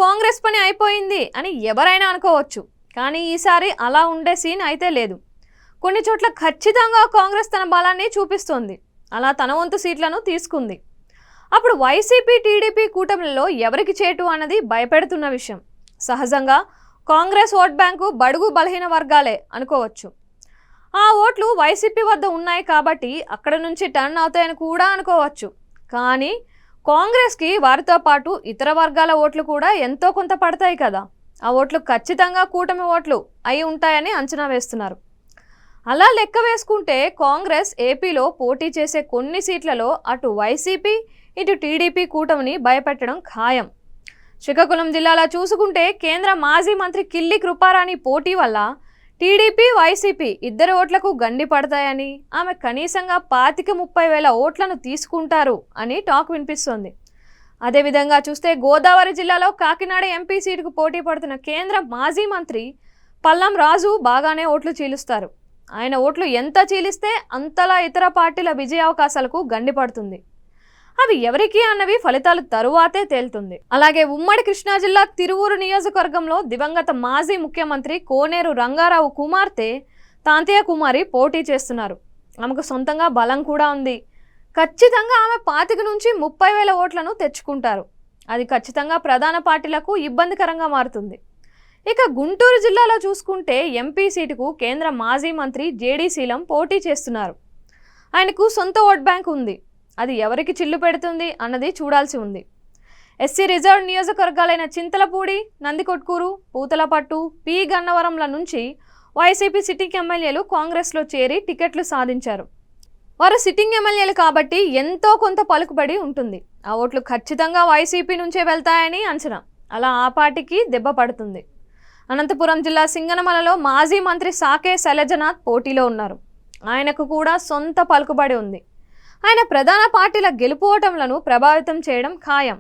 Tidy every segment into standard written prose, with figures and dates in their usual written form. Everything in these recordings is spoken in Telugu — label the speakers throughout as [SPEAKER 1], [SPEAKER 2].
[SPEAKER 1] కాంగ్రెస్ పని అయిపోయింది అని ఎవరైనా అనుకోవచ్చు. కానీ ఈసారి అలా ఉండే సీన్ అయితే లేదు. కొన్ని చోట్ల ఖచ్చితంగా కాంగ్రెస్ తన బలాన్ని చూపిస్తోంది. అలా తన వంతు సీట్లను తీసుకుంది. అప్పుడు వైసీపీ టీడీపీ కూటమిలలో ఎవరికి చేటు అన్నది భయపెడుతున్న విషయం. సహజంగా కాంగ్రెస్ ఓట్ బ్యాంకు బడుగు బలహీన వర్గాలే అనుకోవచ్చు. ఆ ఓట్లు వైసీపీ వద్ద ఉన్నాయి కాబట్టి అక్కడ నుంచి టర్న్ అవుతాయని కూడా అనుకోవచ్చు. కానీ కాంగ్రెస్కి వారితో పాటు ఇతర వర్గాల ఓట్లు కూడా ఎంతో కొంత పడతాయి కదా. ఆ ఓట్లు ఖచ్చితంగా కూటమి ఓట్లు అయి ఉంటాయని అంచనా వేస్తున్నారు. అలా లెక్క వేసుకుంటే కాంగ్రెస్ ఏపీలో పోటీ చేసే కొన్ని సీట్లలో అటు వైసీపీ ఇటు టీడీపీ కూటమిని భయపెట్టడం ఖాయం. శ్రీకాకుళం జిల్లాలో చూసుకుంటే కేంద్ర మాజీ మంత్రి కిల్లి కృపారాణి పోటీ వల్ల టీడీపీ వైసీపీ ఇద్దరు ఓట్లకు గండి పడతాయని, ఆమె కనీసంగా 25-30 వేల ఓట్లను తీసుకుంటారు అని టాక్ వినిపిస్తోంది. అదేవిధంగా చూస్తే గోదావరి జిల్లాలో కాకినాడ ఎంపీ సీటుకు పోటీ పడుతున్న కేంద్ర మాజీ మంత్రి పల్లం రాజు బాగానే ఓట్లు చీలుస్తారు. ఆయన ఓట్లు ఎంత చీలిస్తే అంతలా ఇతర పార్టీల విజయ అవకాశాలకు గండి పడుతుంది. అవి ఎవరికి అన్నవి ఫలితాలు తరువాతే తేలుతుంది. అలాగే ఉమ్మడి కృష్ణా జిల్లా తిరువూరు నియోజకవర్గంలో దివంగత మాజీ ముఖ్యమంత్రి కోనేరు రంగారావు కుమార్తె తాంతయ్య కుమారి పోటీ చేస్తున్నారు. ఆమెకు సొంతంగా బలం కూడా ఉంది. ఖచ్చితంగా ఆమె 25-30 వేల ఓట్లను తెచ్చుకుంటారు. అది ఖచ్చితంగా ప్రధాన పార్టీలకు ఇబ్బందికరంగా మారుతుంది. ఇక గుంటూరు జిల్లాలో చూసుకుంటే ఎంపీ సీటుకు కేంద్ర మాజీ మంత్రి జేడీ శీలం పోటీ చేస్తున్నారు. ఆయనకు సొంత ఓట్ బ్యాంక్ ఉంది. అది ఎవరికి చిల్లు పెడుతుంది అన్నది చూడాల్సి ఉంది. ఎస్సీ రిజర్వ్ నియోజకవర్గాలైన చింతలపూడి, నందికొట్కూరు, పూతలపట్టు, పి గన్నవరంల నుంచి వైసీపీ సిట్టింగ్ ఎమ్మెల్యేలు కాంగ్రెస్లో చేరి టికెట్లు సాధించారు. వారు సిట్టింగ్ ఎమ్మెల్యేలు కాబట్టి ఎంతో కొంత పలుకుబడి ఉంటుంది. ఆ ఓట్లు ఖచ్చితంగా వైసీపీ నుంచే వెళ్తాయని అంచనా. అలా ఆ పార్టీకి దెబ్బ పడుతుంది. అనంతపురం జిల్లా సింగనమలలో మాజీ మంత్రి సాకే శైలజనాథ్ పోటీలో ఉన్నారు. ఆయనకు కూడా సొంత పలుకుబడి ఉంది. ఆయన ప్రధాన పార్టీల గెలుపు ఓటములను ప్రభావితం చేయడం ఖాయం.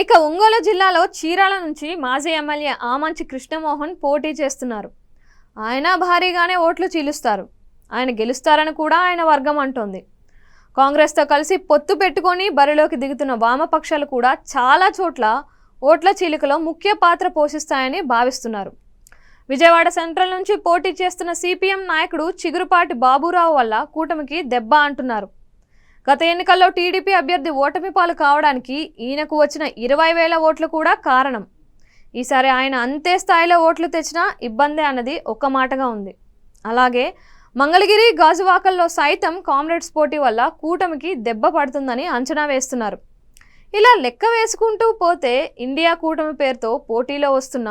[SPEAKER 1] ఇక ఒంగోలు జిల్లాలో చీరాల నుంచి మాజీ ఎమ్మెల్యే ఆమంచి కృష్ణమోహన్ పోటీ చేస్తున్నారు. ఆయన భారీగానే ఓట్లు చీలుస్తారు. ఆయన గెలుస్తారని కూడా ఆయన వర్గం అంటోంది. కాంగ్రెస్తో కలిసి పొత్తు పెట్టుకొని బరిలోకి దిగుతున్న వామపక్షాలు కూడా చాలా చోట్ల ఓట్ల చీలికలో ముఖ్య పాత్ర పోషిస్తాయని భావిస్తున్నారు. విజయవాడ సెంట్రల్ నుంచి పోటీ చేస్తున్న సిపిఎం నాయకుడు చిగురుపాటి బాబురావు వల్ల కూటమికి దెబ్బ అంటున్నారు. గత ఎన్నికల్లో టీడీపీ అభ్యర్థి ఓటమి పాలు కావడానికి ఈయనకు వచ్చిన 20 వేల ఓట్లు కూడా కారణం. ఈసారి ఆయన అంతే స్థాయిలో ఓట్లు తెచ్చినా ఇబ్బందే అన్నది ఒక్క మాటగా ఉంది. అలాగే మంగళగిరి, గాజువాకల్లో సైతం కామ్రేడ్స్ పోటీ వల్ల కూటమికి దెబ్బ పడుతుందని అంచనా వేస్తున్నారు. ఇలా లెక్క వేసుకుంటూ పోతే ఇండియా కూటమి పేరుతో పోటీలో వస్తున్న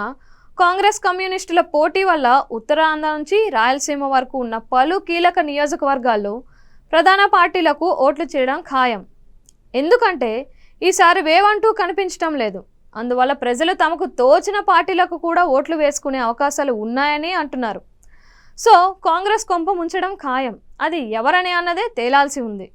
[SPEAKER 1] కాంగ్రెస్ కమ్యూనిస్టుల పోటీ వల్ల ఉత్తరాంధ్ర నుంచి రాయలసీమ వరకు ఉన్న పలు కీలక నియోజకవర్గాల్లో ప్రధాన పార్టీలకు ఓట్లు చేయడం ఖాయం. ఎందుకంటే ఈసారి వేవంటూ కనిపించడం లేదు. అందువల్ల ప్రజలు తమకు తోచిన పార్టీలకు కూడా ఓట్లు వేసుకునే అవకాశాలు ఉన్నాయని అంటున్నారు. సో కాంగ్రెస్ కొంప ముంచడం ఖాయం. అది ఎవరని అన్నదే తేలాల్సి ఉంది.